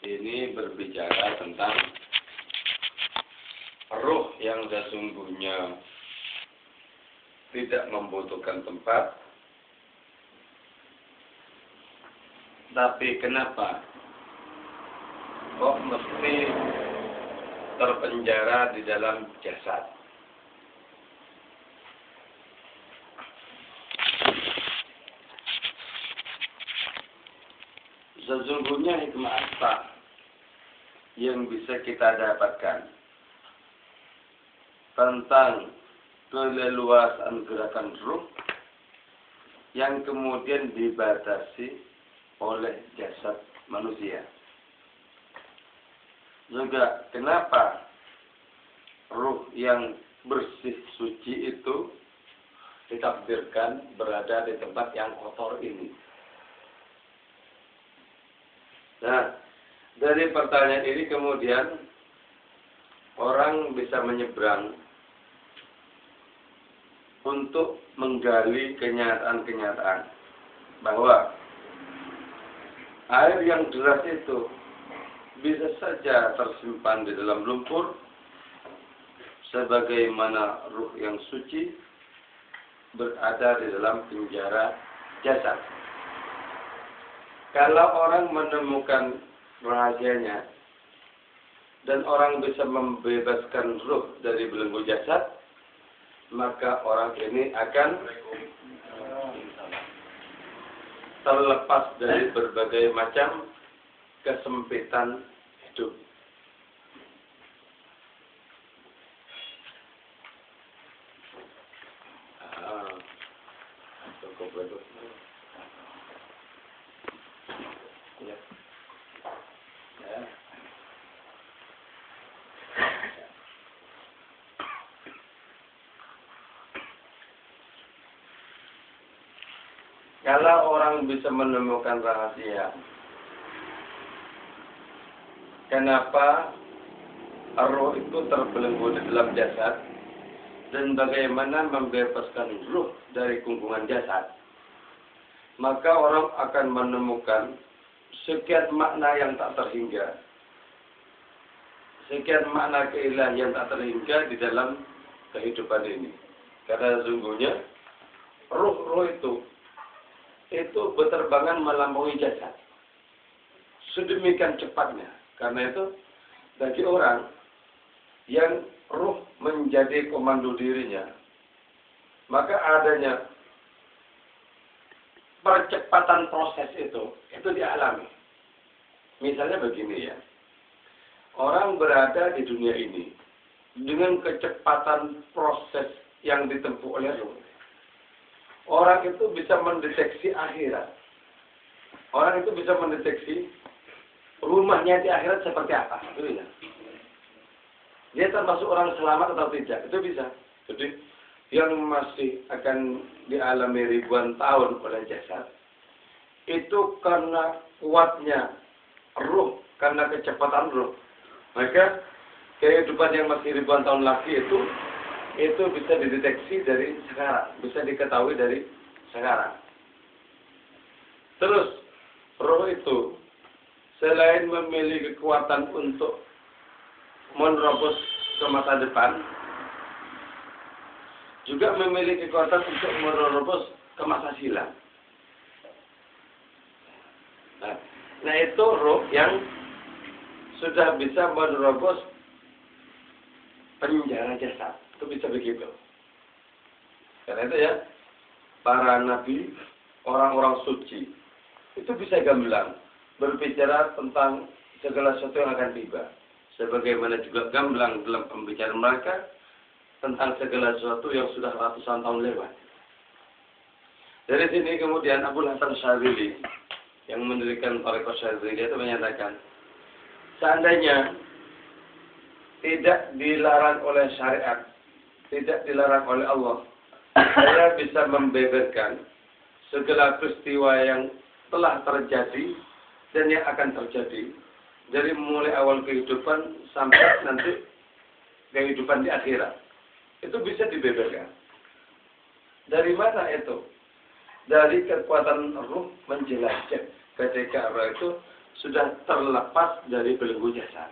ini berbicara tentang ruh yang sesungguhnya tidak membutuhkan tempat. Tapi kenapa kok mesti terpenjara di dalam jasad? Sesungguhnya hikmah apa yang bisa kita dapatkan tentang keleluasaan gerakan ruh yang kemudian dibatasi oleh jasad manusia? Juga kenapa ruh yang bersih suci itu ditakdirkan berada di tempat yang kotor ini? Nah, dari pertanyaan ini kemudian orang bisa menyeberang untuk menggali kenyataan-kenyataan bahwa air yang deras itu bisa saja tersimpan di dalam lumpur, sebagaimana ruh yang suci berada di dalam penjara jasad. Kalau orang menemukan rahasianya dan orang bisa membebaskan ruh dari belenggu jasad, maka orang ini akan terlepas dari berbagai macam kesempitan hidup. Cukup bagus. Ya. Ya. Kalau orang bisa menemukan rahasia, kenapa roh itu terbelenggu di dalam jasad dan bagaimana membebaskan ruh dari kungkungan jasad, maka orang akan menemukan sekian makna yang tak terhingga, sekian makna keilahian yang tak terhingga di dalam kehidupan ini. Karena sesungguhnya ruh itu berterbangan melampaui jasad sedemikian cepatnya. Karena itu bagi orang yang ruh menjadi komando dirinya, maka adanya percepatan proses itu dialami. Misalnya begini ya, orang berada di dunia ini dengan kecepatan proses yang ditempuh oleh ruh. Orang itu bisa mendeteksi akhirat. Orang itu bisa mendeteksi rumahnya di akhirat seperti apa. Itu bisa. Dia termasuk orang selamat atau tidak. Itu bisa. Jadi yang masih akan dialami ribuan tahun oleh jasad, itu karena kuatnya ruh, karena kecepatan ruh. Maka kehidupan yang masih ribuan tahun lagi itu bisa dideteksi dari sekarang, bisa diketahui dari sekarang. Terus roh itu selain memiliki kekuatan untuk menerobos ke masa depan, juga memiliki kekuatan untuk menerobos ke masa silam. Nah itu roh yang sudah bisa menerobos penjara jasad. Itu bisa begitu. Karena itu ya, para nabi, orang-orang suci, itu bisa gamblang berbicara tentang segala sesuatu yang akan tiba. Sebagaimana juga gamblang dalam pembicaraan mereka tentang segala sesuatu yang sudah ratusan tahun lewat. Dari sini kemudian Abul Hasan Syadzili yang mendirikan Thariqah Syadzili itu menyatakan, seandainya tidak dilarang oleh syariat, tidak dilarang oleh Allah, saya bisa membeberkan segala peristiwa yang telah terjadi dan yang akan terjadi dari mulai awal kehidupan sampai nanti kehidupan di akhirat. Itu bisa dibeberkan. Dari mana itu? Dari kekuatan ruh menjelajah. Ketika roh itu sudah terlepas dari belenggu jasad.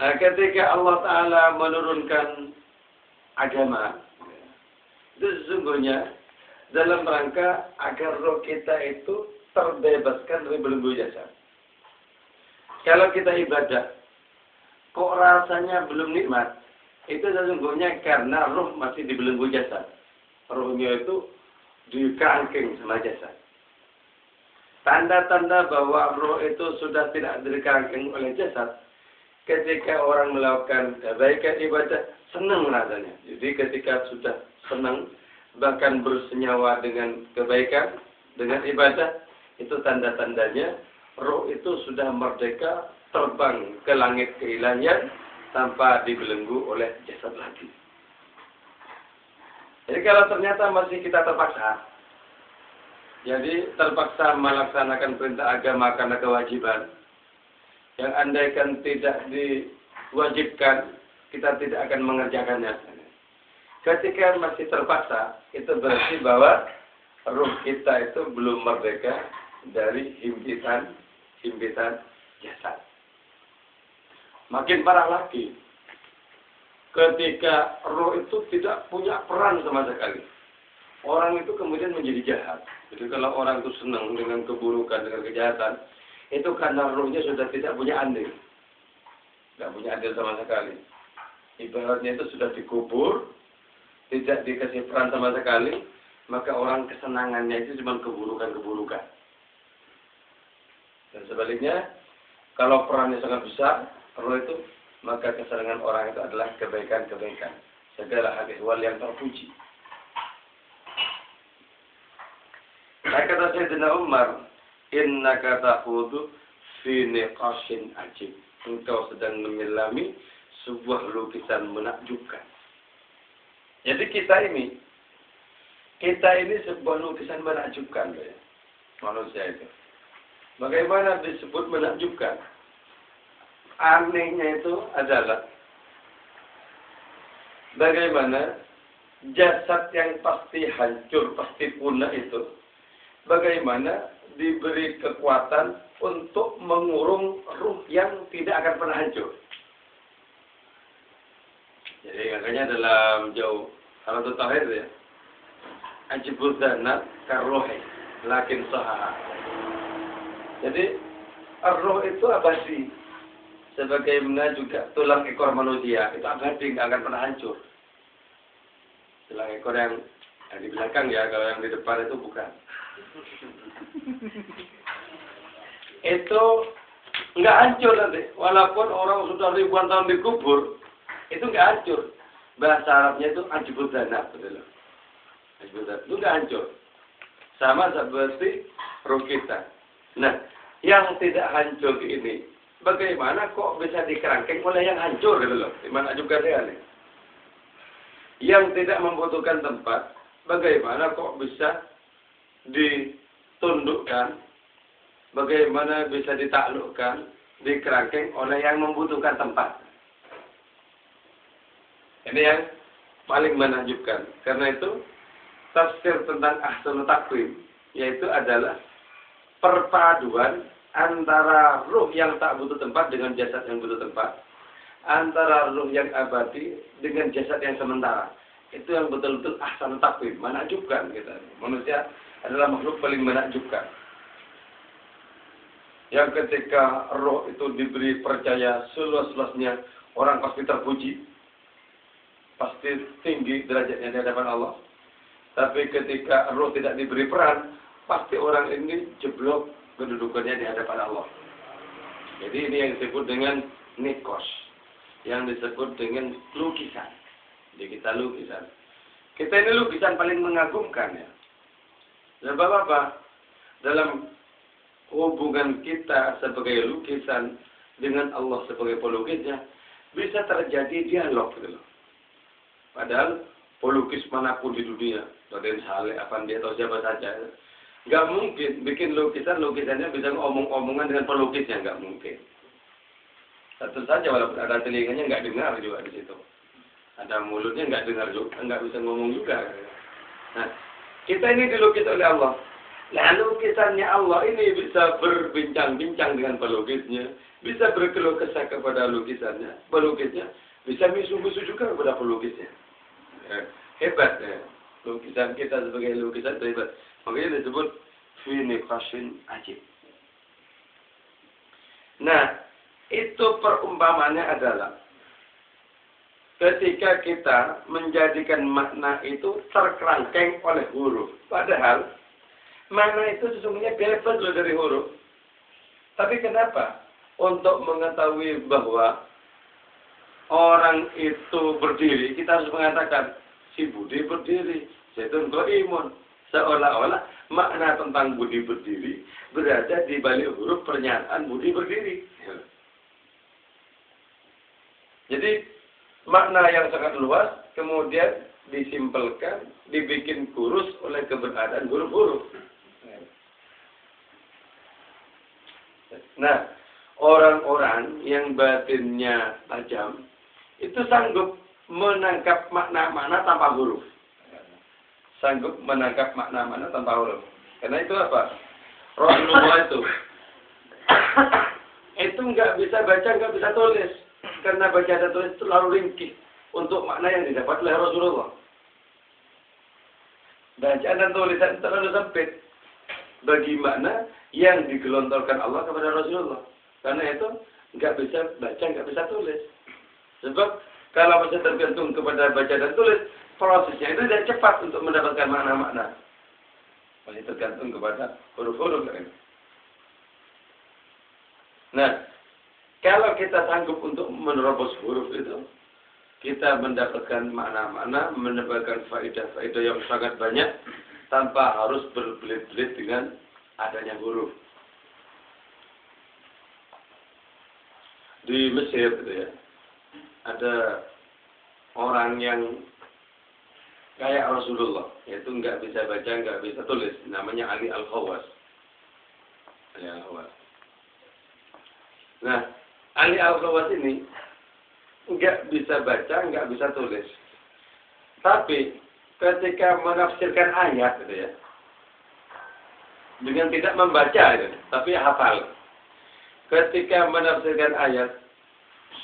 Nah, ketika Allah Ta'ala menurunkan agama, itu sesungguhnya dalam rangka agar roh kita itu terbebaskan dari belenggu jasad. Kalau kita ibadah, kok rasanya belum nikmat, itu sesungguhnya karena roh masih di belenggu jasad. Rohnya itu dikerangkeng sama jasad. Tanda-tanda bahwa roh itu sudah tidak dikerangkeng oleh jasad, ketika orang melakukan kebaikan ibadah, senang rasanya. Jadi ketika sudah senang, bahkan bersenyawa dengan kebaikan, dengan ibadah, itu tanda-tandanya roh itu sudah merdeka terbang ke langit keilahian tanpa dibelenggu oleh jasad lagi. Jadi kalau ternyata masih kita terpaksa, jadi terpaksa melaksanakan perintah agama karena kewajiban, yang andaikan tidak diwajibkan, kita tidak akan mengerjakannya. Ketika masih terpaksa, itu berarti bahwa ruh kita itu belum merdeka dari himpitan jasad. Makin parah lagi, ketika ruh itu tidak punya peran sama sekali, orang itu kemudian menjadi jahat. Jadi kalau orang itu senang dengan keburukan, dengan kejahatan, itu karena rohnya sudah tidak punya andil. Tidak punya andil sama sekali. Ibaratnya itu sudah dikubur, tidak dikasih peran sama sekali, maka orang kesenangannya itu cuma keburukan-keburukan. Dan sebaliknya, kalau perannya sangat besar, roh itu, maka kesenangan orang itu adalah kebaikan-kebaikan. Segala hal ihwal yang terpuji. Nah, kata Sayyidina Umar, innaka tahudu fi niqashin ajib. Engkau sedang menyelami sebuah lukisan menakjubkan. Jadi kita ini sebuah lukisan menakjubkan, ya. Manusia itu. Bagaimana disebut menakjubkan? Anehnya itu adalah bagaimana jasad yang pasti hancur, pasti punah itu, bagaimana diberi kekuatan untuk mengurung ruh yang tidak akan pernah hancur. Jadi makanya dalam jauh Halatul Tauhid ya, ajibul dzanat karrohi lakin sahaha. Jadi roh itu abadi, sebagaimana juga tulang ekor manusia itu abadi, nggak akan pernah hancur. Tulang ekor yang di belakang ya, kalau yang di depan itu bukan. Itu nggak hancur nanti, walaupun orang sudah ribuan tahun dikubur, itu nggak hancur. Bahasa Arabnya itu ajibul dzanat, betul. Ajibul dzanat itu nggak hancur. Sama seperti roh kita. Nah, yang tidak hancur ini, bagaimana kok bisa dikerangkeng oleh yang hancur, gitu loh? Gimana juga sekali. Yang tidak membutuhkan tempat, bagaimana kok bisa ditundukkan, bagaimana bisa ditaklukkan, dikerangkeng oleh yang membutuhkan tempat. Ini yang paling menakjubkan. Karena itu, tafsir tentang ahsanul taqwim, yaitu adalah perpaduan antara ruh yang tak butuh tempat dengan jasad yang butuh tempat, antara ruh yang abadi dengan jasad yang sementara. Itu yang betul-betul ahsanul taqwim, menakjubkan kita. Manusia adalah makhluk paling menakjubkan. Yang ketika roh itu diberi percaya seluas-luasnya, orang pasti terpuji, pasti tinggi derajatnya di hadapan Allah. Tapi ketika roh tidak diberi peran, pasti orang ini jeblok kedudukannya di hadapan Allah. Jadi ini yang disebut dengan nikos, yang disebut dengan lukisan. Jadi kita lukisan. Kita ini lukisan paling mengagumkan ya. Sebab apa? Dalam hubungan kita sebagai lukisan dengan Allah sebagai pelukisnya, bisa terjadi dialog gitu loh. Padahal pelukis manapun di dunia, Raden Saleh, Afandi atau siapa saja, nggak mungkin bikin lukisannya bisa ngomong-omongan dengan pelukisnya, nggak mungkin. Tentu saja walaupun ada telinganya nggak dengar juga di situ, ada mulutnya nggak dengar juga, nggak bisa ngomong juga. Nah, kita ini dilukis oleh Allah. Lalu lukisannya Allah ini bisa berbincang-bincang dengan pelukisnya, bisa berkeluh kesah kepada lukisannya, pelukisnya, bisa misu-misu juga kepada pelukisnya. Hebat ya. Lukisan kita sebagai lukisan hebat. Makanya disebut fi niqashin ajib. Nah, itu perumpamannya adalah ketika kita menjadikan makna itu terkerangkeng oleh huruf. Padahal makna itu sesungguhnya bebas loh dari huruf. Tapi kenapa? Untuk mengetahui bahwa orang itu berdiri, kita harus mengatakan si Budi berdiri, Zaitun qaimun. Seolah-olah makna tentang Budi berdiri berada di balik huruf pernyataan Budi berdiri. Jadi makna yang sangat luas kemudian disimpelkan, dibikin kurus oleh keberadaan huruf-huruf. Nah, orang-orang yang batinnya tajam itu sanggup menangkap makna-makna tanpa huruf. Sanggup menangkap makna-makna tanpa huruf. Karena itu apa? Rasulullah itu nggak bisa baca, nggak bisa tulis. Karena baca dan tulis itu terlalu ringkih untuk makna yang didapat oleh Rasulullah. Bacaan dan tulisan terlalu sempit bagi makna yang digelontorkan Allah kepada Rasulullah. Karena itu nggak bisa baca, nggak bisa tulis. Sebab kalau masih tergantung kepada baca dan tulis, prosesnya itu tidak cepat untuk mendapatkan makna-makna. Masih tergantung kepada huruf-huruf. Nah, kalau kita sanggup untuk menerobos huruf itu, kita mendapatkan makna-makna, mendapatkan faedah-faedah yang sangat banyak, tanpa harus berbelit-belit dengan adanya huruf. Di Mesir gitu ya, ada orang yang kayak Rasulullah, yaitu nggak bisa baca, nggak bisa tulis, namanya Ali Al-Khawas. Ali Al-Khawas. Nah, Ali Al-Khawas ini nggak bisa baca, nggak bisa tulis. Tapi ketika menafsirkan ayat, gitu ya, dengan tidak membaca, gitu, tapi hafal. Ketika menafsirkan ayat,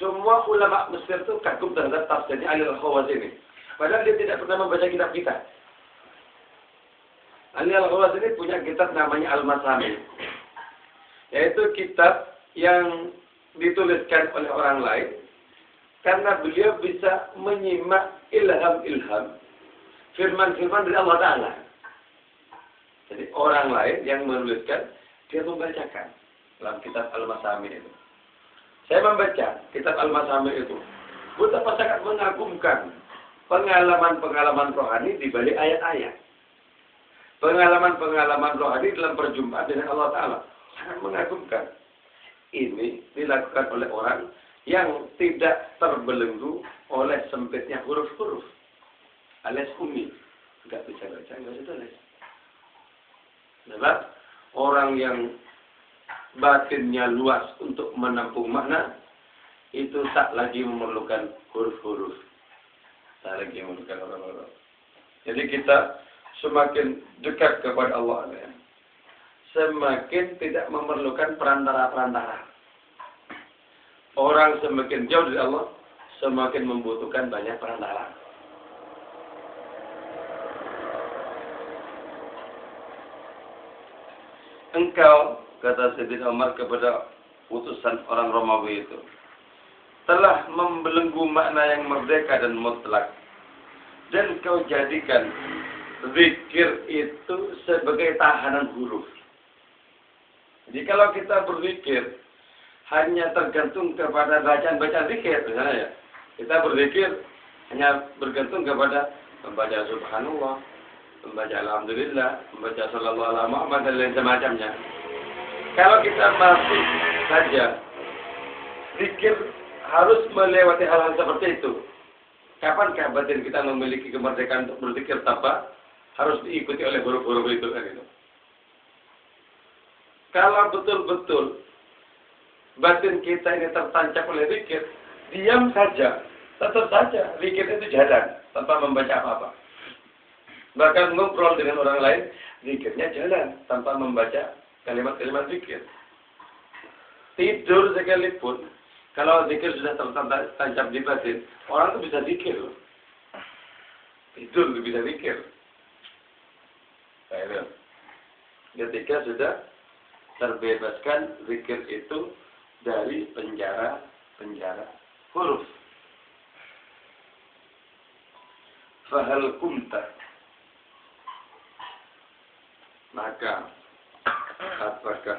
semua ulama Mesir itu kagum terhadap tafsirnya Ali Al-Khawas ini. Padahal dia tidak pernah membaca kitab kita. Ali Al-Khawas ini punya kitab namanya Al-Masami. Yaitu kitab yang dituliskan oleh orang lain karena beliau bisa menyimak ilham-ilham firman-firman dari Allah Ta'ala. Jadi orang lain yang menuliskan, dia membacakan dalam kitab Al-Masami itu. Saya membaca kitab Al-Masami itu. Betapa sangat mengagumkan pengalaman-pengalaman rohani di balik ayat-ayat. Pengalaman-pengalaman rohani dalam perjumpaan dengan Allah Ta'ala. Sangat mengagumkan. Ini dilakukan oleh orang yang tidak terbelenggu oleh sempitnya huruf-huruf. Alias umi. Nggak bisa baca, nggak bisa tulis. Sebab orang yang batinnya luas untuk menampung makna, itu tak lagi memerlukan huruf-huruf. Tak lagi memerlukan huruf-huruf. Jadi kita semakin dekat kepada Allah, ya, semakin tidak memerlukan perantara-perantara. Orang semakin jauh dari Allah, semakin membutuhkan banyak perantara. Engkau, kata Sayyidina Umar kepada utusan orang Romawi itu, telah membelenggu makna yang merdeka dan mutlak. Dan kau jadikan zikir itu sebagai tahanan huruf. Jadi kalau kita berzikir hanya tergantung kepada bacaan-bacaan zikir, misalnya ya, kita berzikir hanya bergantung kepada membaca Subhanallah, membaca Alhamdulillah, membaca Sallallahu Alaihi Muhammad dan lain semacamnya. Kalau kita masih saja zikir harus melewati hal-hal seperti itu, kapankah batin kita memiliki kemerdekaan untuk berzikir tanpa harus diikuti oleh huruf-huruf itu kan itu? Kalau betul-betul batin kita ini tertancap oleh zikir, diam saja, tetap saja zikir itu jalan tanpa membaca apa-apa. Bahkan ngobrol dengan orang lain, zikirnya jalan tanpa membaca kalimat-kalimat zikir. Tidur sekalipun, kalau zikir sudah tertancap di batin, orang itu bisa zikir. Tidur bisa zikir. Ketika sudah terbebaskan zikir itu dari penjara huruf. Fahal kumta, maka apakah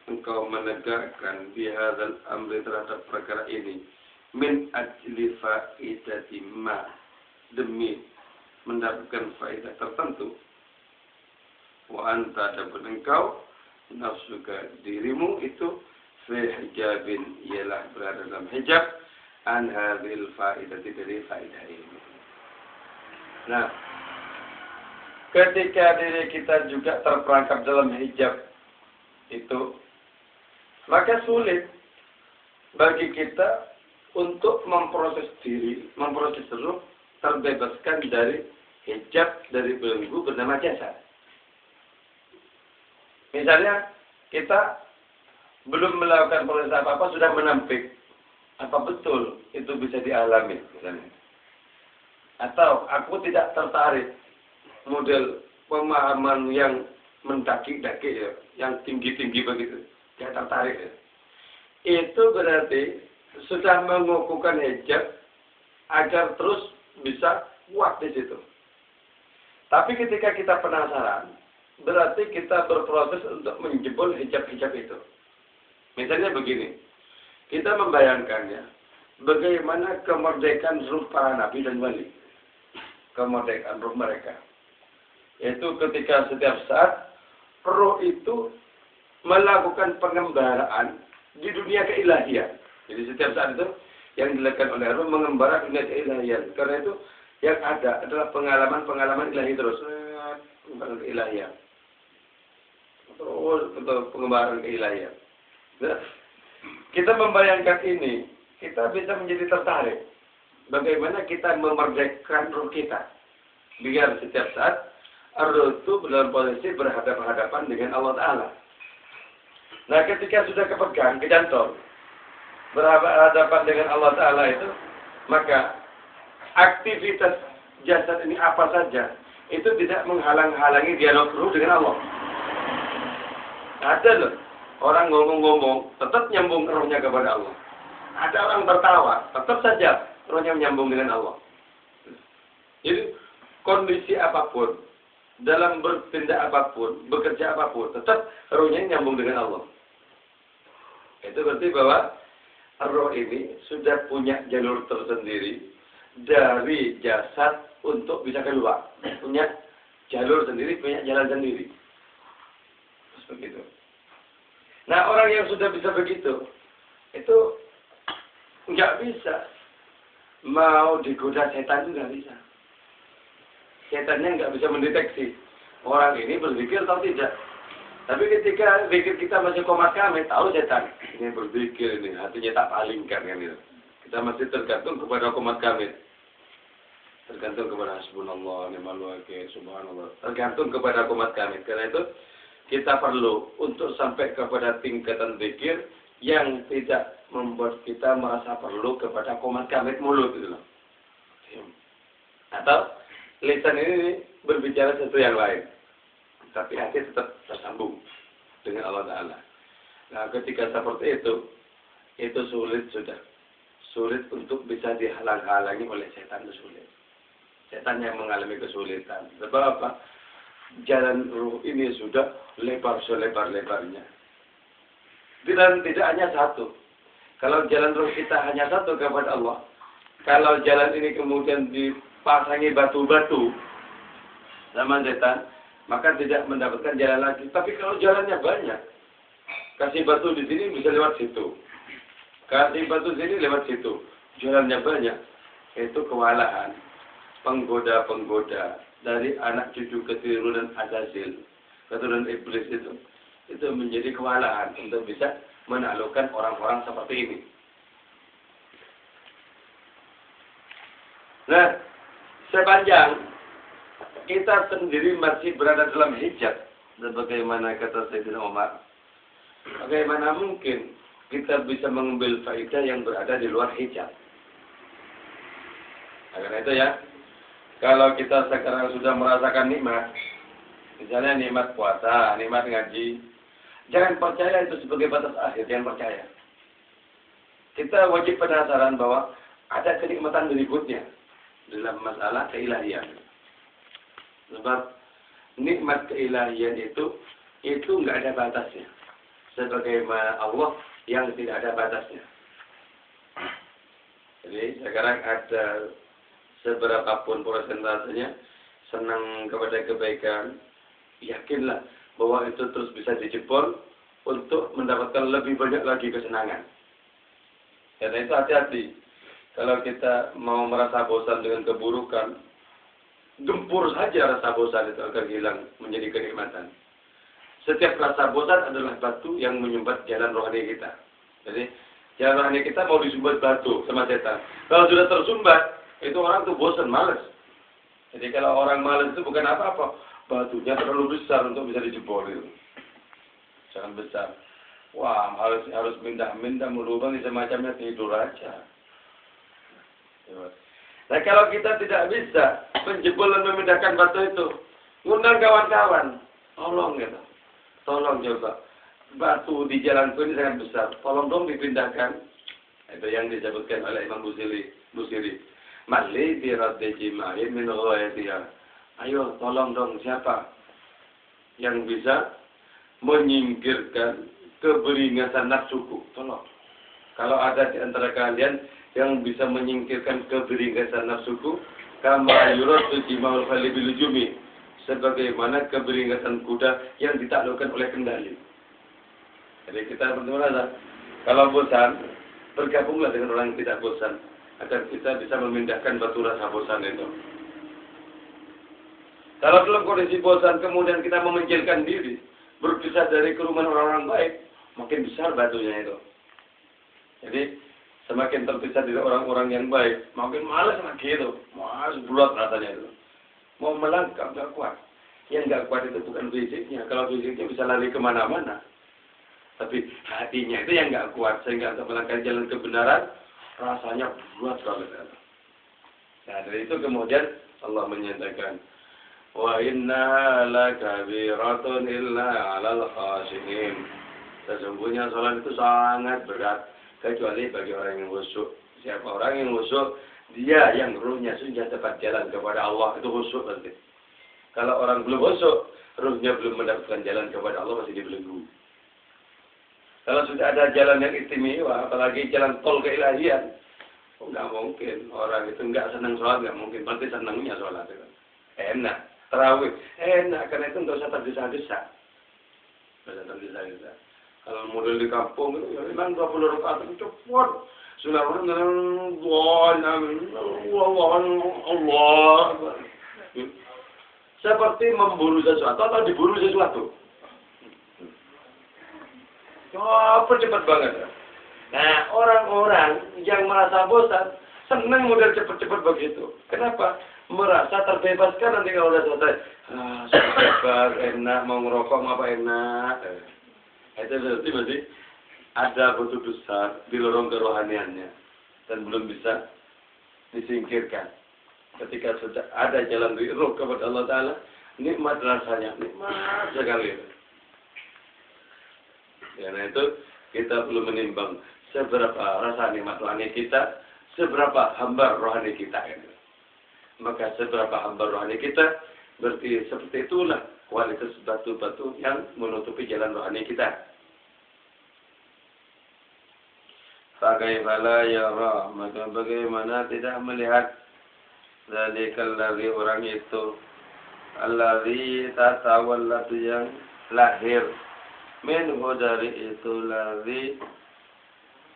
engkau menegakkan bihadzal amri terhadap perkara ini min ajli faidati ma, demi mendapatkan faedah tertentu, wa anta adapun engkau nafsuka dirimu itu fi hijabin, ialah berada dalam hijab an hadhil faidati, dari faedah ini. Nah, ketika diri kita juga terperangkap dalam hijab itu, maka sulit bagi kita untuk memproses diri, memproses ruh, terbebaskan dari hijab, dari belenggu bernama jasad. Misalnya kita belum melakukan proses apa-apa, sudah menampik. Apa betul itu bisa dialami misalnya? Atau aku tidak tertarik model pemahaman yang mendaki-daki ya, yang tinggi-tinggi begitu, tidak tertarik ya. Itu berarti sudah mengukuhkan hijab agar terus bisa kuat di situ. Tapi ketika kita penasaran, berarti kita berproses untuk menjebol hijab-hijab itu. Misalnya begini, kita membayangkannya, bagaimana kemerdekaan ruh para nabi dan wali. Kemerdekaan ruh mereka. Yaitu ketika setiap saat ruh itu melakukan pengembaraan di dunia keilahian. Jadi setiap saat itu yang dilakukan oleh ruh mengembara dunia keilahian. Karena itu yang ada adalah pengalaman-pengalaman ilahi terus. Pengembaraan keilahian. Terus pengembaraan keilahian. Nah, kita membayangkan ini, kita bisa menjadi tertarik. Bagaimana kita memerdekakan ruh kita. Biar setiap saat ruh itu dalam posisi berhadapan-hadapan dengan Allah Ta'ala. Nah, ketika sudah kepegang, kecantol, berhadapan dengan Allah Ta'ala itu, maka aktivitas jasad ini apa saja, itu tidak menghalang-halangi dialog ruh dengan Allah. Ada loh, orang ngomong-ngomong, tetap nyambung rohnya kepada Allah. Ada orang tertawa, tetap saja rohnya menyambung dengan Allah. Jadi, kondisi apapun, dalam bertindak apapun, bekerja apapun, tetap rohnya nyambung dengan Allah. Itu berarti bahwa roh ini sudah punya jalur tersendiri dari jasad untuk bisa keluar. Punya jalur sendiri, punya jalan sendiri. Terus begitu. Nah, orang yang sudah bisa begitu, itu nggak bisa. Mau digoda setan itu nggak bisa. Setannya nggak bisa mendeteksi orang ini berzikir atau tidak. Tapi ketika zikir kita masih komat kami, tahu setan ini berzikir, ini hatinya tak palingkan kan itu. Kita masih tergantung kepada komat kami. Tergantung kepada hasbunallah, ni'mal wakil, subhanallah. Tergantung kepada komat kami. Karena itu kita perlu untuk sampai kepada tingkatan zikir yang tidak membuat kita merasa perlu kepada komat kamit mulut gitu loh. Atau lisan ini berbicara sesuatu yang lain, tapi hati tetap tersambung dengan Allah Ta'ala. Nah, ketika seperti itu sulit sudah. Sulit untuk bisa dihalang-halangi oleh setan, itu sulit. Setan yang mengalami kesulitan. Sebab apa? Jalan ruh ini sudah lebar selebar-lebarnya. Dan tidak hanya satu. Kalau jalan ruh kita hanya satu kepada Allah, kalau jalan ini kemudian dipasangi batu-batu sama setan, maka tidak mendapatkan jalan lagi. Tapi kalau jalannya banyak, kasih batu di sini bisa lewat situ, kasih batu sini lewat situ, jalannya banyak, itu kewalahan, penggoda-penggoda dari anak cucu keturunan Azazil, keturunan iblis itu menjadi kewalahan untuk bisa menaklukkan orang-orang seperti ini. Nah, sepanjang kita sendiri masih berada dalam hijab. Sebagaimana kata Sayyidina Umar. Bagaimana mungkin kita bisa mengambil faedah yang berada di luar hijab? Karena itu ya, kalau kita sekarang sudah merasakan nikmat, misalnya nikmat puasa, nikmat ngaji, jangan percaya itu sebagai batas akhir, jangan percaya. Kita wajib penasaran bahwa ada kenikmatan berikutnya dalam masalah keilahian. Sebab nikmat keilahian itu nggak ada batasnya. Sebagaimana Allah yang tidak ada batasnya. Jadi sekarang ada seberapa pun prosentasenya senang kepada kebaikan, yakinlah bahwa itu terus bisa dijebol untuk mendapatkan lebih banyak lagi kesenangan. Karena itu hati-hati. Kalau kita mau merasa bosan dengan keburukan, gempur saja rasa bosan itu agar hilang menjadi kenikmatan. Setiap rasa bosan adalah batu yang menyumbat jalan rohani kita. Jadi jalan rohani kita mau disumbat batu sama setan. Kalau sudah tersumbat, itu orang tuh bosan, malas. Jadi kalau orang malas itu bukan apa-apa, batunya terlalu besar untuk bisa dijebol itu. Jangan besar. Wah, harus mindah-mindah melubang semacamnya, tidur aja. Nah kalau kita tidak bisa menjebol dan memindahkan batu itu, ngundang kawan-kawan, tolong gitu. Tolong coba, batu di jalanku ini sangat besar, tolong dong dipindahkan. Itu yang disebutkan oleh Imam Busiri. Mali birati jima'i min ghayatiha. Ayo tolong dong, siapa yang bisa menyingkirkan keberingasan nafsuku? Tolong. Kalau ada di antara kalian yang bisa menyingkirkan keberingasan nafsuku, kama yuradu jima'ul khali bilujumi, sebagaimana keberingasan kuda yang ditaklukkan oleh kendali. Jadi kita berdoa, kalau bosan, bergabunglah dengan orang yang tidak bosan, agar kita bisa memindahkan batu rasa bosan itu. Kalau dalam kondisi bosan, kemudian kita memikirkan diri, berpisah dari kerumunan orang-orang baik, makin besar batunya itu. Jadi semakin terpisah dari orang-orang yang baik, makin malas lagi itu, malas bulat rasanya itu. Mau melangkah nggak kuat. Yang nggak kuat itu bukan fisiknya. Kalau fisiknya bisa lari kemana-mana. Tapi hatinya itu yang nggak kuat. Sehingga untuk melangkah jalan kebenaran, rasanya bulat banget. Nah dari itu kemudian Allah menyatakan, wa inna lakabiratun illa 'alal khashiin. Sesungguhnya salat itu sangat berat kecuali bagi orang yang khusyuk. Siapa orang yang khusyuk, dia yang ruhnya sudah dapat jalan kepada Allah, itu khusyuk nanti. Kalau orang belum khusyuk, ruhnya belum mendapatkan jalan kepada Allah, masih dibelenggu. Kalau sudah ada jalan yang istimewa, apalagi jalan tol keilahian, nggak mungkin. Orang itu nggak senang sholat, nggak mungkin. Pasti senangnya sholat. Itu. Enak. Tarawih. Enak, karena itu nggak usah tergesa-gesa. Nggak usah tergesa-gesa. Kalau model di kampung, itu ya memang 20 rakaat itu cepat. Sudah Allah. Seperti memburu sesuatu atau diburu sesuatu. Cepat banget. Nah, orang-orang yang merasa bosan, senang model cepat-cepat begitu. Kenapa? Merasa terbebaskan nanti kalau udah selesai. Sudah bebas, enak, mau ngerokok, mau apa enak. Itu berarti masih ada batu besar di lorong kerohaniannya. Dan belum bisa disingkirkan. Ketika sudah ada jalan roh kepada Allah Ta'ala, nikmat rasanya, nikmat sekali. Karena itu kita perlu menimbang seberapa rasa nikmat rohani kita, seberapa hamba rohani kita. Maka seberapa hamba rohani kita, berarti seperti itulah kualitas batu-batu yang menutupi jalan rohani kita. Bagaimana ya Allah, maka bagaimana tidak melihat zalikal ladzi orang itu alladzi tatawallatu yang lahir minhu dari itu ladzi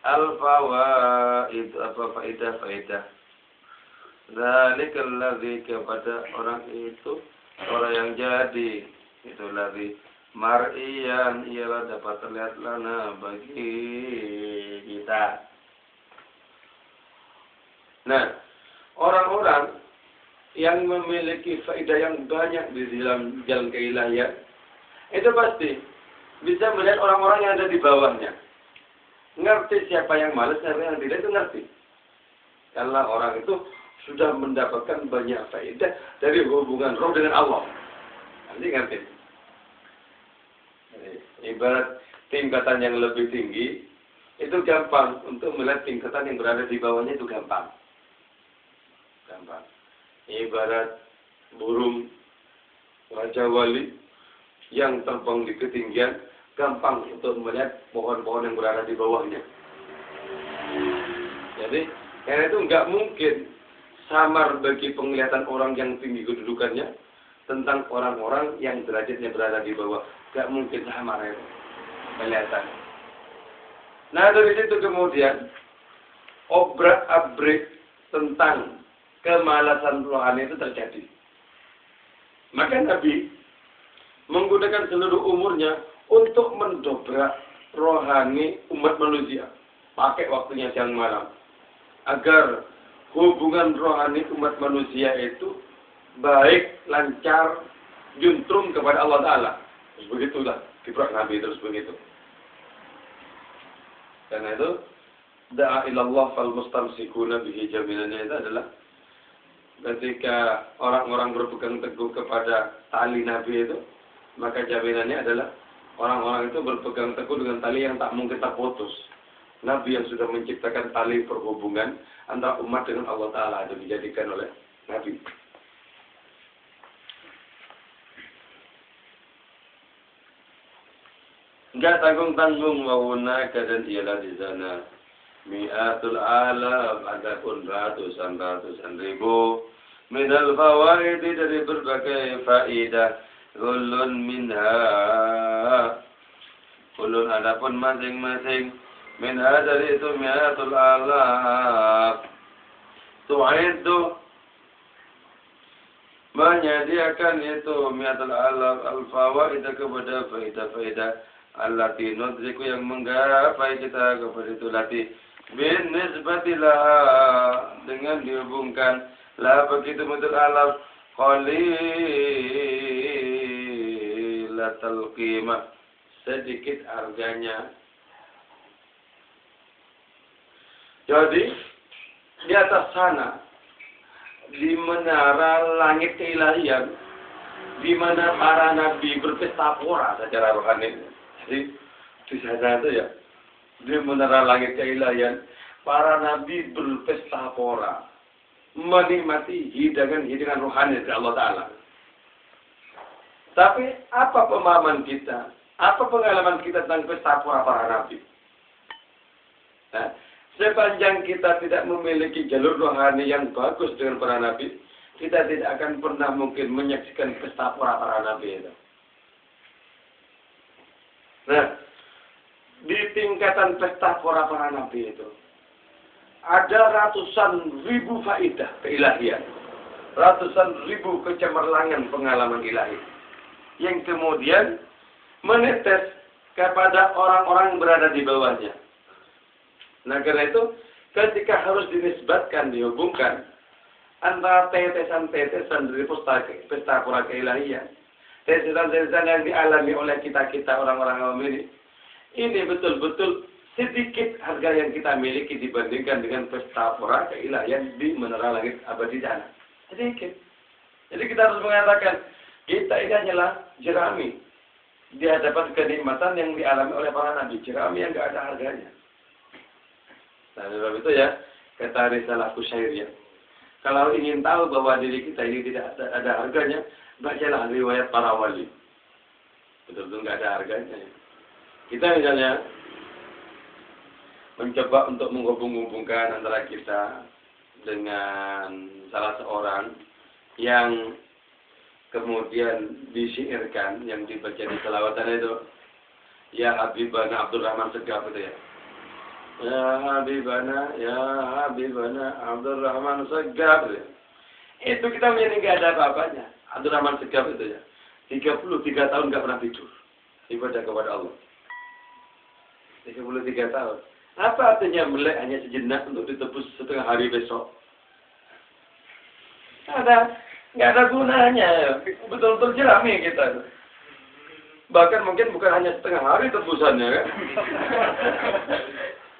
al-fawaid apa faedah-faedah. Zalikal ladzi kepada orang itu, orang yang jadi itu ladzi mar'iyan ialah dapat terlihat lana bagi kita. Nah, orang-orang yang memiliki faedah yang banyak di dalam jalan keilahian, itu pasti bisa melihat orang-orang yang ada di bawahnya. Ngerti siapa yang malas, siapa yang tidak, itu ngerti. Karena orang itu sudah mendapatkan banyak faedah dari hubungan roh dengan Allah. Nanti ngerti. Ibarat tingkatan yang lebih tinggi, itu gampang. Untuk melihat tingkatan yang berada di bawahnya itu gampang. Gampang. Ibarat burung raja wali yang terbang di ketinggian, gampang untuk melihat pohon-pohon yang berada di bawahnya. Jadi, karena itu nggak mungkin samar bagi penglihatan orang yang tinggi kedudukannya tentang orang-orang yang derajatnya berada di bawah. Nggak mungkin samar itu kelihatan. Nah, dari situ kemudian obrak-abrik tentang kemalasan rohani itu terjadi. Maka Nabi menggunakan seluruh umurnya untuk mendobrak rohani umat manusia. Pakai waktunya siang malam. Agar hubungan rohani umat manusia itu baik, lancar, juntrum kepada Allah Ta'ala. Terus begitulah, kiprah Nabi terus begitu. Karena itu, da'a ilallah fal mustamsikuna bihi jaminannya itu adalah ketika orang-orang berpegang teguh kepada tali Nabi itu, maka jaminannya adalah orang-orang itu berpegang teguh dengan tali yang tak mungkin terputus. Nabi yang sudah menciptakan tali perhubungan antara umat dengan Allah Ta'ala itu dijadikan oleh Nabi. Enggak tanggung-tanggung wahunaka dan ialah di sana. Mi'atul alaf, adapun ratusan ribu. Minal fawaidi dari berbagai faidah. Kulun minha. Kulun adapun masing-masing. Minha dari itu mi'atul alaf. Tu'iddu. Menyediakan itu mi'atul alaf al-fawaidah kepada faidah-faidah. Allati nudriku yang menggapai kita kepada itu lati. Bin nisbatilah dengan dihubungkan lah begitu mutul alaf qalilatul qimah, sedikit harganya. Jadi di atas sana di menara langit keilahian di mana para nabi berpesta pora secara rohani. Jadi di sana itu ya di menara langit keilahian, para nabi berpesta pora, menikmati hidangan-hidangan rohani dari Allah Ta'ala. Tapi apa pemahaman kita? Apa pengalaman kita tentang pesta pora para nabi? Nah, sepanjang kita tidak memiliki jalur rohani yang bagus dengan para nabi, kita tidak akan pernah mungkin menyaksikan pesta pora para nabi itu. Nah, di tingkatan pesta para nabi itu ada ratusan ribu faidah keilahian, ratusan ribu kecemerlangan pengalaman ilahi yang kemudian menetes kepada orang-orang yang berada di bawahnya. Nah, karena itu ketika harus dinisbatkan, dihubungkan antara tetesan-tetesan dari pesta pora keilahian, tetesan-tetesan yang dialami oleh kita-kita orang-orang awam ini betul-betul sedikit harga yang kita miliki dibandingkan dengan pesta pora keilahian di menara langit abadi sana. Sedikit. Jadi kita harus mengatakan, kita ini hanyalah jerami di hadapan kenikmatan yang dialami oleh para nabi. Jerami yang tidak ada harganya. Nah, sebab itu ya, kata Risalah Kusyairiyah, kalau ingin tahu bahwa diri kita ini tidak ada harganya, bacalah riwayat para wali. Betul-betul nggak ada harganya. Kita misalnya mencoba untuk menghubung-hubungkan antara kita dengan salah seorang yang kemudian disyairkan, yang dibaca di selawatan itu, ya Habibana Abdurrahman Segaf itu ya. Ya Habibana Abdurrahman Segaf itu ya. Itu kita menjadi nggak ada apa-apanya. Abdurrahman Segaf itu ya. 33 tahun nggak pernah tidur ibadah kepada Allah. 33 tahun. Apa artinya melek hanya sejenak untuk ditebus setengah hari besok? Ada Nggak ada gunanya. Betul-betul jerami kita. Bahkan mungkin bukan hanya setengah hari tebusannya kan.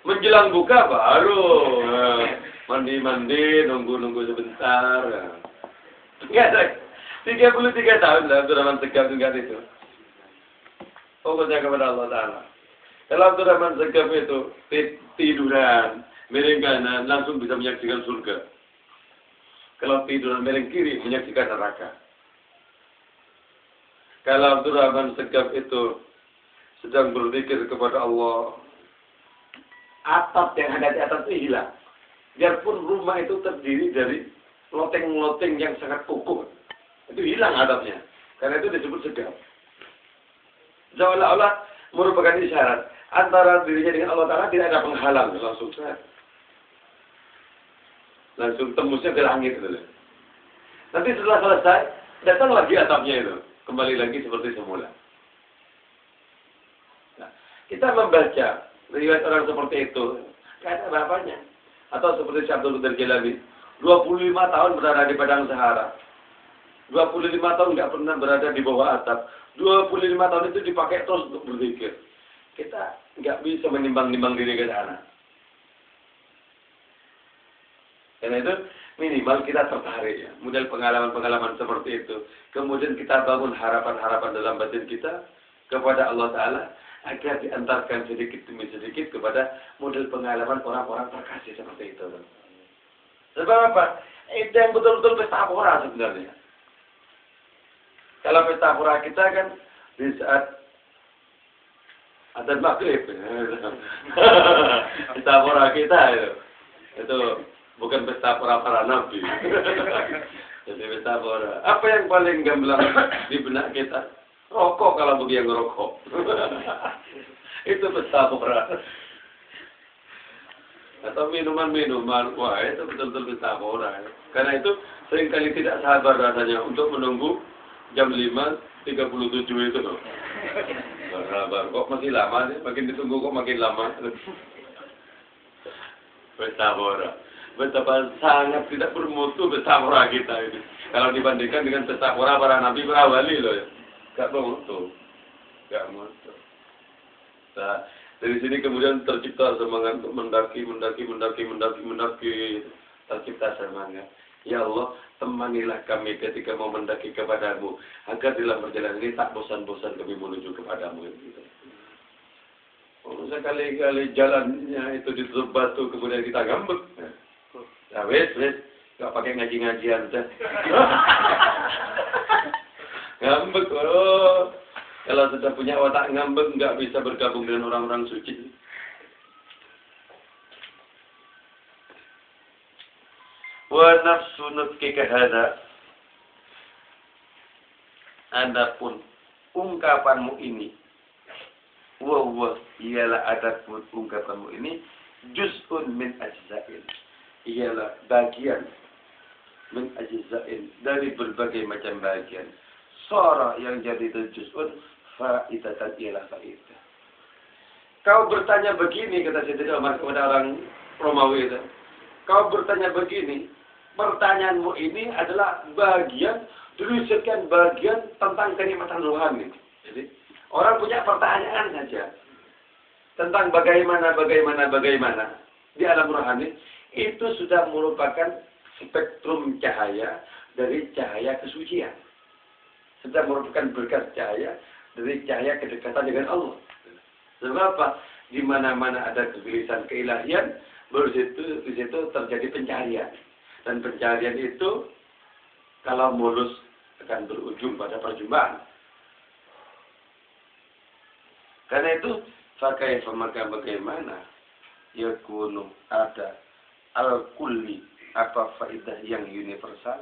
Menjelang buka baru mandi-mandi, nunggu-nunggu sebentar. Nggak ada. 33 tahun lah Abdurrahman Segaf tinggal itu. Fokusnya kepada Allah Ta'ala. Kalau Abdurrahman Segaf itu tiduran, miring kanan, langsung bisa menyaksikan surga. Kalau tiduran miring kiri, menyaksikan neraka. Kalau Abdurrahman Segaf itu sedang berzikir kepada Allah, atap yang ada di atas itu hilang. Biarpun rumah itu terdiri dari loteng-loteng yang sangat kokoh, itu hilang atapnya. Karena itu disebut segaf. Seolah-olah merupakan isyarat antara dirinya dengan Allah Ta'ala tidak ada penghalang. Langsung tembusnya ke langit gitu. Nanti setelah selesai, datang lagi atapnya itu. Kembali lagi seperti semula. Nah, kita membaca riwayat orang seperti itu, tidak ada apa-apanya. Atau seperti Syekh Abdul Qadir Jilani, 25 tahun berada di padang Sahara. 25 tahun nggak pernah berada di bawah atap. 25 tahun itu dipakai terus untuk berzikir. Kita nggak bisa menimbang-nimbang diri ke sana. Karena itu minimal kita tertarik ya. Model pengalaman-pengalaman seperti itu. Kemudian kita bangun harapan-harapan dalam batin kita kepada Allah Ta'ala. Agar diantarkan sedikit demi sedikit kepada model pengalaman orang-orang terkasih seperti itu. Sebab apa? Itu yang betul-betul pesta pora sebenarnya. Kalau pesta pora kita kan di saat adzan maghrib. Pesta pora kita itu bukan pesta pora para nabi. Jadi pesta pora. Apa yang paling gamblang di benak kita? Rokok kalau bagi yang ngerokok. Itu pesta pora. Atau minuman-minuman. Wah, itu betul-betul pesta pora. Karena itu seringkali tidak sabar rasanya untuk menunggu jam 5.37 itu loh. Sabar. Kok masih lama sih? Makin ditunggu kok makin lama. Pesta pora. Betapa sangat tidak bermutu pesta pora kita ini. Kalau dibandingkan dengan pesta pora para nabi, para wali loh ya. Gak bermutu. Gak mutu. Nah, dari sini kemudian tercipta semangat untuk mendaki. Tercipta semangat. Ya Allah, temanilah kami ketika mau mendaki kepadamu. Agar dalam perjalanan ini tak bosan-bosan kami menuju kepadamu. Sekali-kali jalannya itu ditutup batu, kemudian kita ngambek. Ya wes, gak pakai ngaji-ngajian. Ngambek, kalau sudah punya otak ngambek, nggak bisa bergabung dengan orang-orang suci. Wa nafsu nutkika hada. Adapun ungkapanmu ini, wa ialah adapun ungkapanmu ini, juz'un min ajza'in. Ialah bagian min ajza'in dari berbagai macam bagian. Sora yang jadi itu juz'un faidatan ialah faidah. Kau bertanya begini, kata Sayyidina Umar kepada orang Romawi itu. Kau bertanya begini, pertanyaanmu ini adalah bagian, sekian bagian tentang kenikmatan rohani. Jadi, orang punya pertanyaan saja tentang bagaimana di alam rohani, itu sudah merupakan spektrum cahaya dari cahaya kesucian. Sudah merupakan berkas cahaya dari cahaya kedekatan dengan Allah. Sebab apa? Di mana-mana ada kegelisahan keilahian, di situ terjadi pencarian. Dan pencarian itu kalau mulus akan berujung pada perjumpaan. Karena itu maka bagaimana yakunu ada al-kulli, apa faidah yang universal,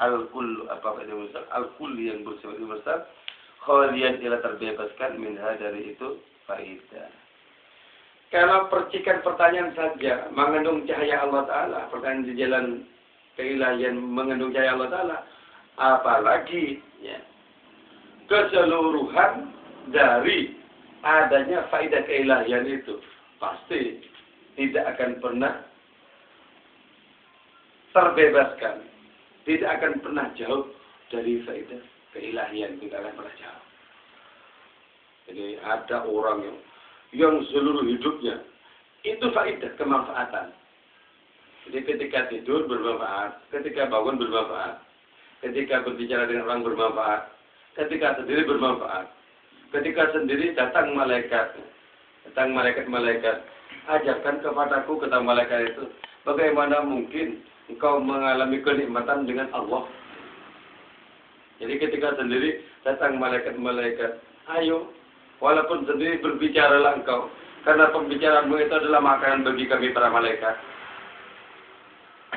al-kullu apa faidah universal, al-kulli yang bersifat universal, khalian ialah terbebaskan minha dari itu faidah. Kalau percikan pertanyaan saja mengandung cahaya Allah Ta'ala, pertanyaan di jalan keilahian mengandung cahaya Allah Ta'ala, apalagi ya, keseluruhan dari adanya faedah keilahian itu pasti tidak akan pernah terbebaskan, tidak akan pernah jauh dari faedah keilahian, tidak akan pernah jauh. Jadi ada orang yang seluruh hidupnya itu faedah, kemanfaatan. Jadi ketika tidur bermanfaat, ketika bangun bermanfaat, ketika berbicara dengan orang bermanfaat, ketika sendiri bermanfaat, ketika sendiri datang malaikat, ajarkan kepadaku, kata malaikat itu, bagaimana mungkin engkau mengalami kenikmatan dengan Allah. Jadi ketika sendiri datang malaikat, ayo, walaupun sendiri berbicaralah engkau, karena pembicaraanmu itu adalah makanan bagi kami para malaikat.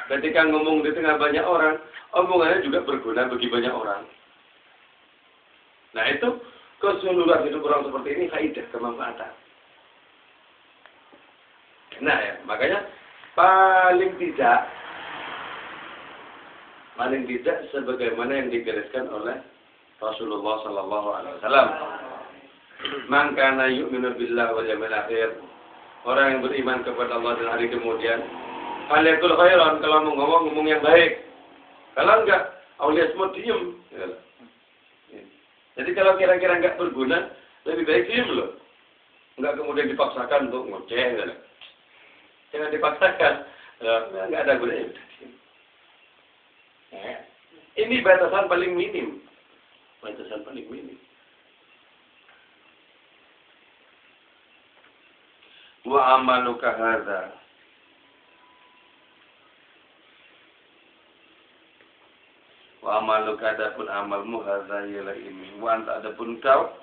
Ketika ngomong di tengah banyak orang, omongannya juga berguna bagi banyak orang. Nah itu keseluruhan hidup orang seperti ini faidah, kemanfaatan. Nah ya, makanya paling tidak sebagaimana yang digariskan oleh Rasulullah Sallallahu Alaihi Wasallam. Man kana yu'minu billahi wal yawmil akhir. Orang yang beriman kepada Allah dan hari kemudian, falyakul khairan, kalau mau ngomong yang baik. Kalau enggak, aulia semua diem. Jadi kalau kira-kira enggak berguna, lebih baik diem loh. Enggak kemudian dipaksakan untuk ngoceh. Jangan dipaksakan. Enggak ada gunanya. Ini batasan paling minim. Wa amaluka hadza. Wa amaluka adapun amalmu hadza ialah ini. Wa anta adapun kau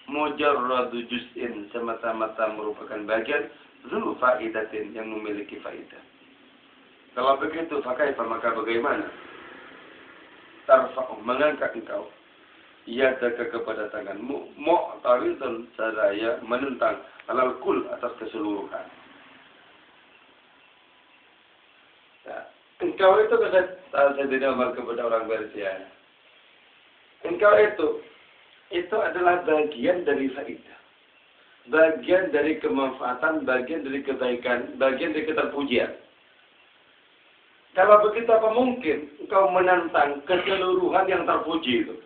mujarradu juz'in, semata-mata merupakan bagian zu faidatin, yang memiliki faidah. Kalau begitu, maka bagaimana? Tarfa'u, mengangkat engkau yadaka kepada tanganmu, mu'taridun, saraya menentang alal kul, atas keseluruhan. Nah, engkau itu saya tidak amal kepada orang Persia. Engkau itu adalah bagian dari faidah, bagian dari kemanfaatan, bagian dari kebaikan, bagian dari keterpujian. Kalau begitu apa mungkin engkau menantang keseluruhan yang terpuji itu?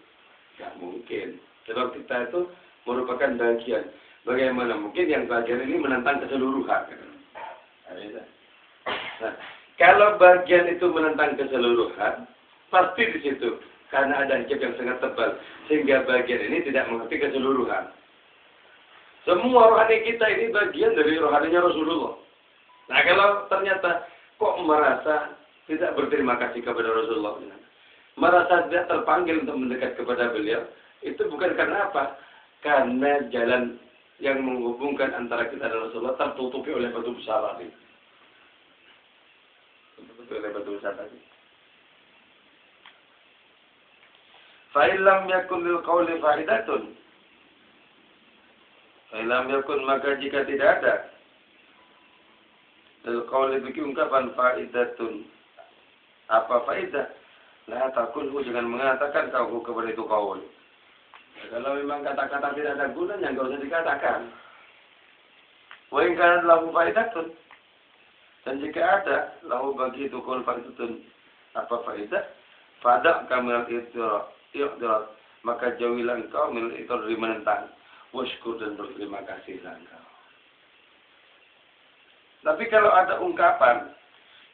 Tidak mungkin. Sebab kita itu merupakan bagian. Bagaimana mungkin yang bagian ini menantang keseluruhan? Nah, kalau bagian itu menentang keseluruhan, pasti di situ. Karena ada hijab yang sangat tebal. Sehingga bagian ini tidak mengerti keseluruhan. Semua rohani kita ini bagian dari rohaninya Rasulullah. Nah kalau ternyata kok merasa tidak berterima kasih kepada Rasulullah, merasa tidak terpanggil untuk mendekat kepada beliau, itu bukan karena apa? Karena jalan yang menghubungkan antara kita dan Rasulullah tertutupi oleh batu besar tadi. Fa'ilam yakun lil qawli fa'idatun. Fa'ilam yakun, maka jika tidak ada lil qawli bagi ungkapan fa'idatun, apa fa'idah? La takulhu, jangan mengatakan kau kepada itu qaul. Kalau memang kata-kata tidak ada gunanya, enggak usah dikatakan. Wa in kana lahu fa'idatun, dan jika ada lahu bagi itu qaul fa'idatun, apa fa'idah? Fada' kamil i'tirat, maka jauhilah engkau min i'tirat, dari menentang. Washkur, dan berterima kasihlah engkau. Tapi kalau ada ungkapan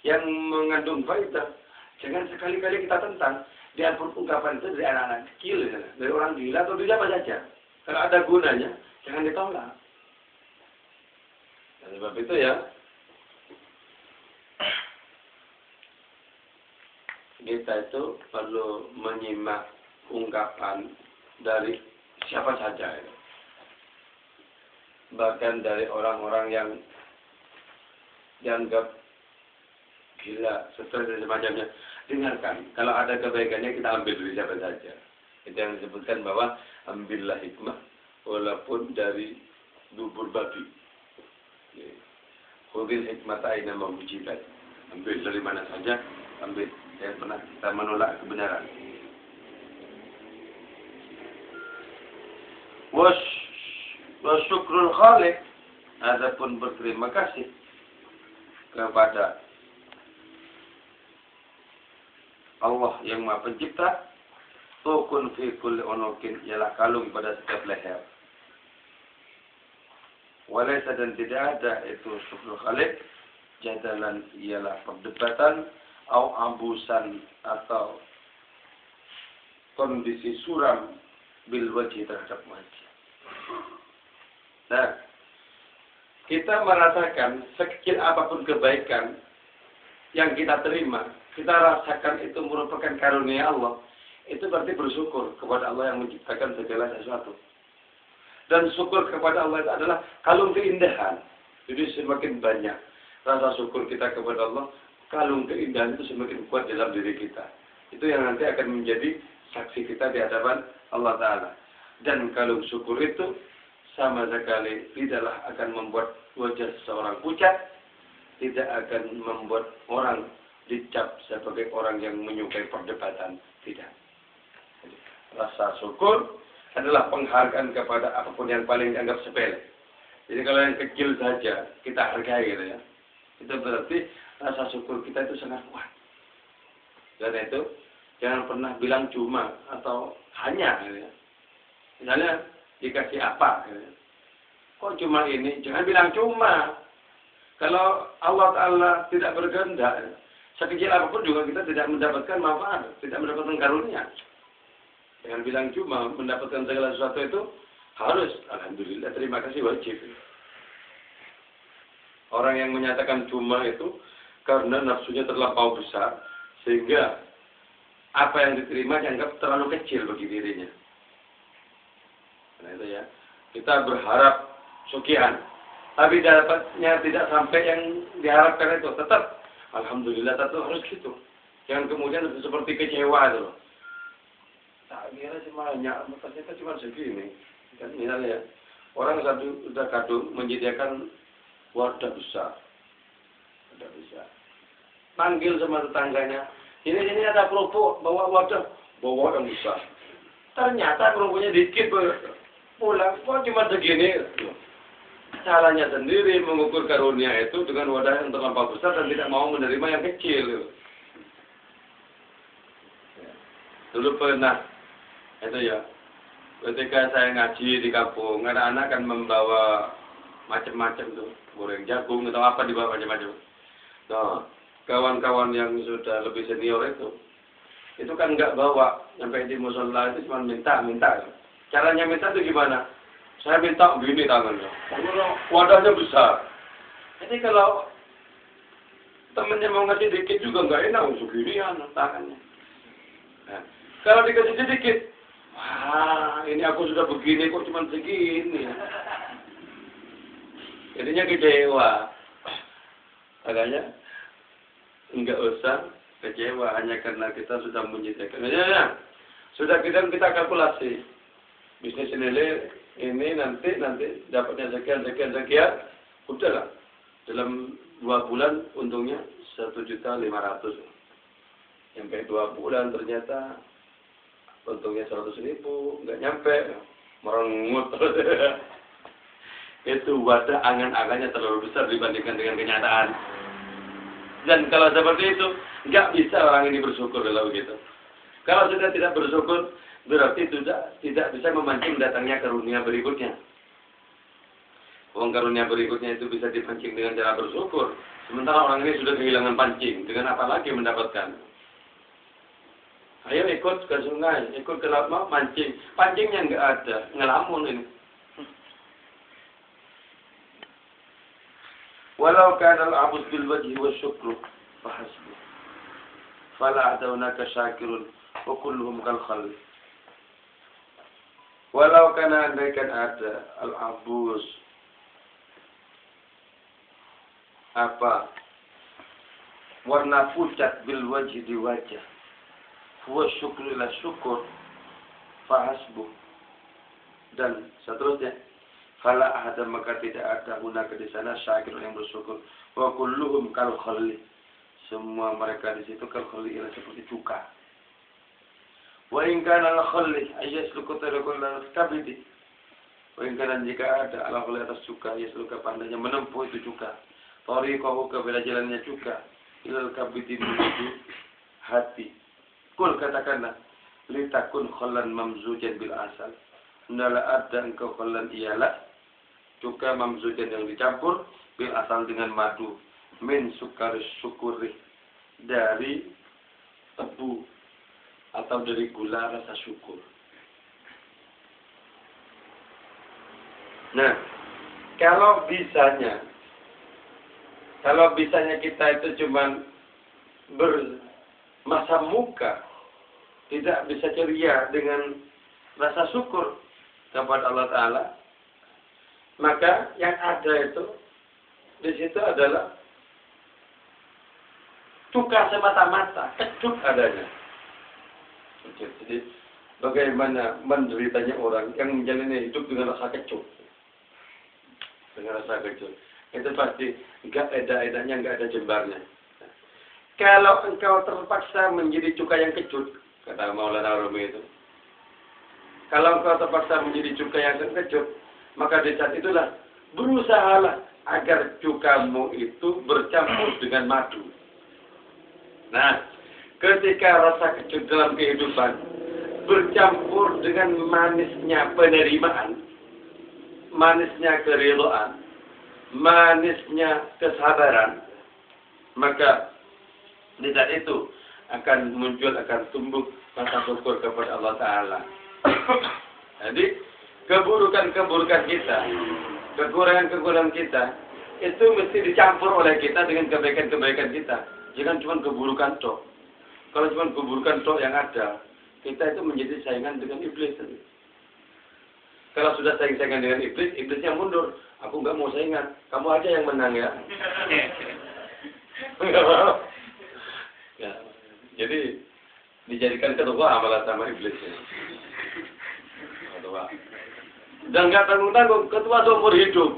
yang mengandung faedah, jangan sekali-kali kita tentang. Biarpun ungkapan itu dari anak-anak kecil, dari orang gila atau dari apa saja. Kalau ada gunanya, jangan ditolak. Dan sebab itu ya, kita itu perlu menyimak ungkapan dari siapa saja ya. Bahkan dari orang-orang yang dianggap gila, stres dan semacamnya. Dengarkan, kalau ada kebaikannya kita ambil dari siapa saja. Itu yang disebutkan bahwa ambillah hikmah walaupun dari bubur babi. Khudil hikmata aina ma wujidat. Ambil dari mana saja, ambil. Yang pernah kita menolak kebenaran. Wasyukrul khaliq, adapun berterima kasih kepada Allah yang Maha Pencipta. Tukun fi kulli unukin, ialah kalung pada setiap leher. Walaysa, dan tidak ada itu syukrul khaliq, jadalan ialah perdebatan, au ambusan atau kondisi suram bil wajhi terhadap wajah. Nah, kita merasakan sekecil apapun kebaikan yang kita terima, kita rasakan itu merupakan karunia Allah. Itu berarti bersyukur kepada Allah yang menciptakan segala sesuatu. Dan syukur kepada Allah itu adalah kalung keindahan. Jadi semakin banyak rasa syukur kita kepada Allah, kalung keindahan itu semakin kuat dalam diri kita. Itu yang nanti akan menjadi saksi kita di hadapan Allah Ta'ala. Dan kalung syukur itu sama sekali tidaklah akan membuat wajah seseorang pucat, tidak akan membuat orang dicap sebagai orang yang menyukai perdebatan. Tidak. Rasa syukur adalah penghargaan kepada apapun yang paling dianggap sepele. Jadi kalau yang kecil saja kita hargai gitu ya. Itu berarti rasa syukur kita itu sangat kuat. Dan itu jangan pernah bilang cuma atau hanya gitu ya. Misalnya dikasih apa gitu ya. Kok cuma ini? Jangan bilang cuma. Kalau Allah Ta'ala tidak berkehendak, sekecil apapun juga kita tidak mendapatkan manfaat, tidak mendapatkan karunia. Jangan bilang cuma, mendapatkan segala sesuatu itu harus, alhamdulillah, terima kasih, wajib. Orang yang menyatakan cuma itu karena nafsunya terlampau besar, sehingga apa yang diterima dianggap terlalu kecil bagi dirinya. Nah itu ya, kita berharap sekian, tapi dapatnya tidak sampai yang diharapkan itu. Tetap, alhamdulillah, tetap harus gitu. Jangan kemudian seperti kecewa itu loh. Tak kira sih banyak, ternyata cuma segini. Kan misalnya orang sudah kadung menyediakan wadah besar, panggil sama tetangganya, ini ada kerupuk, bawa wadah, bawa yang besar. Ternyata kerupuknya dikit, pulang, kok cuma segini. Caranya sendiri mengukur karunia itu dengan wadah yang terlampau besar dan tidak mau menerima yang kecil. Dulu pernah itu ya, ketika saya ngaji di kampung, anak-anak kan membawa macam-macam tuh, goreng jagung atau apa dibawa macam-macam. Nah, kawan-kawan yang sudah lebih senior itu kan nggak bawa, sampai di musola itu cuma minta. Caranya minta itu gimana? Saya minta begini tangannya, wadahnya besar. Jadi kalau temennya mau ngasih dikit juga nggak enak, segini ya tangannya. Nah, kalau dikasih sedikit, wah, ini aku sudah begini kok cuma segini. Jadinya kecewa. Makanya enggak usah kecewa hanya karena kita sudah menyediakan. Ya, sudah kita kalkulasi. Bisnis ini nanti dapatnya sekian. Udahlah. Dalam 2 bulan untungnya 1.500.000. Sampai 2 bulan ternyata untungnya 100.000, nggak nyampe, merengut. Itu wadah angan-angannya terlalu besar dibandingkan dengan kenyataan. Dan kalau seperti itu, nggak bisa orang ini bersyukur kalau begitu. Kalau sudah tidak bersyukur, berarti tidak bisa memancing datangnya karunia berikutnya. Uang karunia berikutnya itu bisa dipancing dengan cara bersyukur. Sementara orang ini sudah kehilangan pancing, dengan apa lagi mendapatkan? Ayo ikut ke sungai, ikut ke laut, mau mancing. Pancingnya nggak ada, ngelamun ini. Walau kana al-'abd bil wajhi wa syukru fahasbu. Fala adunaka syakirun wa kulluhum kal khal. Walau kana andaikan ada al-'abus apa warna pucat bil wajhi di wajah. Wa syukru ila syukur fahasbu. Dan seterusnya, fala ahada maka tidak ada hunaka di sana syakir yang bersyukur. Wa kulluhum kal khalli. Semua mereka di situ kal khalli ialah seperti cuka. Wa in kana al khalli ayasluku tarikul kabidi. Wa in kana jika ada al khalli atas cuka ayasluka pandainya menempuh itu cuka. Tariqahu ke jalannya cuka ilal kabidi menuju hati. Kul katakanlah, litakun khallan mamzujan bil asal. Hendaklah ada engkau khallan ialah cuka mamzujan yang dicampur bil asal dengan madu. Min sukaris syukuri, dari tebu atau dari gula rasa syukur. Nah, kalau bisanya kita itu cuman bermasam muka, tidak bisa ceria dengan rasa syukur kepada Allah Ta'ala, maka yang ada itu di situ adalah cuka semata-mata, kecut adanya. Jadi bagaimana menderitanya orang yang menjalani hidup dengan rasa kecut. Dengan rasa kecut. Itu pasti enggak enak-enaknya, enggak ada jembarnya. Kalau engkau terpaksa menjadi cuka yang kecut, kata Maulana Rumi itu. Kalau engkau terpaksa menjadi cuka yang kecut, maka di saat itulah berusahalah agar cukamu itu bercampur dengan madu. Nah, ketika rasa kecut dalam kehidupan bercampur dengan manisnya penerimaan, manisnya keridhaan, manisnya kesabaran, maka di saat itu akan muncul, akan tumbuh rasa syukur kepada Allah Ta'ala. Jadi, keburukan-keburukan kita, kekurangan-kekurangan kita, itu mesti dicampur oleh kita dengan kebaikan-kebaikan kita. Jangan cuma keburukan tok. Kalau cuma keburukan tok yang ada, kita itu menjadi saingan dengan iblis. Kalau sudah saing-saingan dengan iblis, iblisnya mundur. Aku nggak mau saingan, kamu aja yang menang ya. Ya. Jadi dijadikan ketua amalan sama iblisnya. Ketua. Dan nggak tanggung-tanggung, ketua seumur hidup.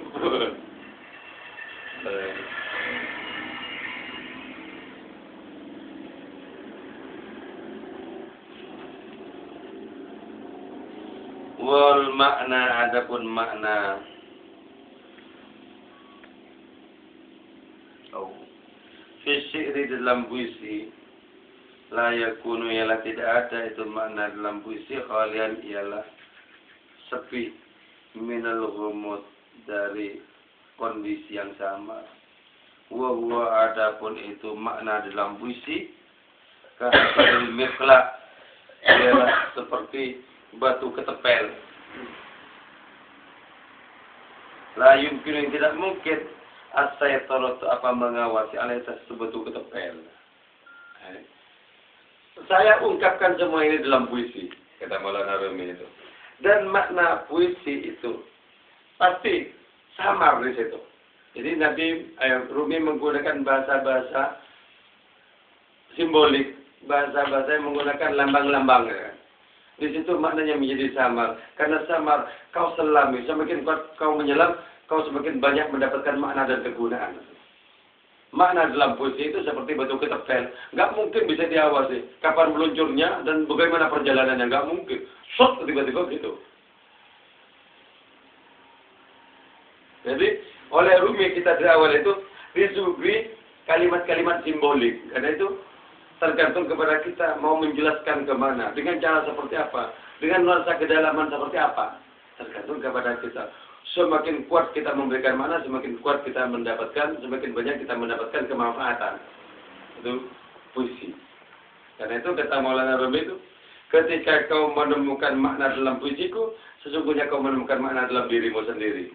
Wal makna, adapun makna fisyiri dalam puisi la yakunu ialah tidak ada itu makna dalam puisi khalian ialah sepi minal ghumud dari kondisi yang sama. Wa adapun itu makna dalam puisi kahal mikla ialah seperti batu ketepel. La yumkin, yang tidak mungkin as-saytaratu apa mengawasi alaitas batu ketepel. Saya ungkapkan semua ini dalam puisi, kata Maulana Rumi itu. Dan makna puisi itu pasti samar di situ. Jadi Nabi Rumi menggunakan bahasa-bahasa simbolik, bahasa-bahasa yang menggunakan lambang-lambang. Di situ maknanya menjadi samar. Karena samar, kau selami. Semakin kau menyelam, kau semakin banyak mendapatkan makna dan kegunaan. Makna dalam puisi itu seperti batu ketepel. Nggak mungkin bisa diawasi. Kapan meluncurnya dan bagaimana perjalanannya. Nggak mungkin. Shot tiba-tiba gitu. Jadi, oleh Rumi kita di awal itu disuguhi kalimat-kalimat simbolik. Karena itu tergantung kepada kita mau menjelaskan kemana, dengan cara seperti apa, dengan nuansa kedalaman seperti apa, tergantung kepada kita. Semakin kuat kita memberikan mana, semakin kuat kita mendapatkan, semakin banyak kita mendapatkan kemanfaatan. Itu puisi. Karena itu kata Maulana Rumi itu, ketika kau menemukan makna dalam puisiku, sesungguhnya kau menemukan makna dalam dirimu sendiri.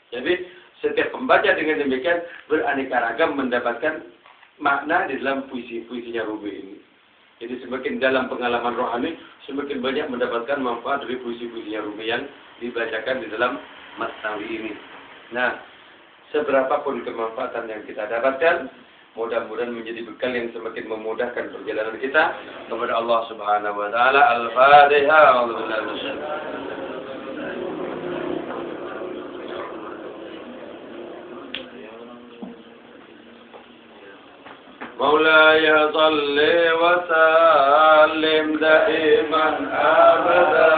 Jadi setiap pembaca dengan demikian beraneka ragam mendapatkan makna di dalam puisi-puisinya Rumi ini. Jadi semakin dalam pengalaman rohani, semakin banyak mendapatkan manfaat dari puisi-puisinya Rumi yang dibacakan di dalam Masnawi ini. Nah, seberapapun kemanfaatan yang kita dapatkan, mudah-mudahan menjadi bekal yang semakin memudahkan perjalanan kita kepada Allah Subhanahu wa taala. Al-Fatihah. مولاي صل وسلم دائما أبدا